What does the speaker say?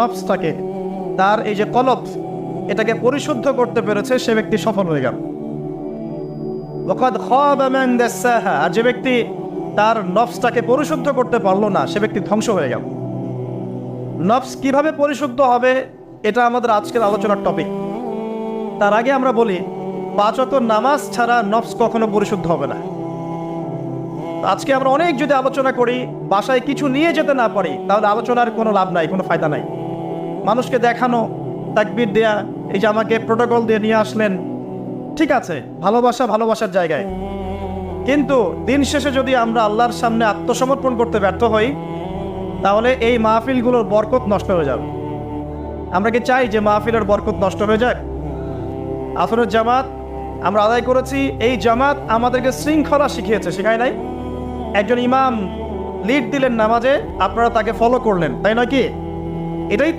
নফসটাকে, তার এই যে কলব, এটাকে পরিশুদ্ধ করতে পেরেছে, সে ব্যক্তি সফল হয়ে গেল। ওয়াকাদ খাবা মান দাসাহা, আর যে ব্যক্তি তার নফসটাকে পরিশুদ্ধ করতে পারলো না, সে ব্যক্তি ধ্বংস হয়ে গেল। নফস কিভাবে পরিশুদ্ধ হবে, এটা আমাদের আজকের আলোচনার টপিক। তার আগে আমরা বলি, 5 ওয়াক্ত নামাজ ছাড়া নফস কখনো পরিশুদ্ধ হবে না। আজকে আমরা অনেক যদি আলোচনা করি, বাসায় কিছু নিয়ে যেতে না পারি, তাহলে আলোচনার কোনো লাভ নাই, কোনো ফায়দা নাই। মানুষকে দেখানো, তাকবীর দেয়া, এই যে আমাকে প্রোটোকল দিয়ে নিয়ে আসলেন, ঠিক আছে, ভালোবাসা ভালোবাসার জায়গায়, কিন্তু দিন শেষে যদি আমরা আল্লাহর সামনে আত্মসমর্পণ করতে ব্যর্থ হই, তাহলে এই মাহফিলগুলোর বরকত নষ্ট হয়ে যাবে। আমরা কি চাই যে মাহফিলের বরকত নষ্ট হয়ে যায়? আসরের জামাত আমরা আদায় করেছি, এই জামাত আমাদেরকে শৃঙ্খলা শিখিয়েছে, শেখায় নাই? একজন ইমাম লিড দিলেন নামাজে, আপনারা তাকে ফলো করলেন, তাই নয় কি? এটাই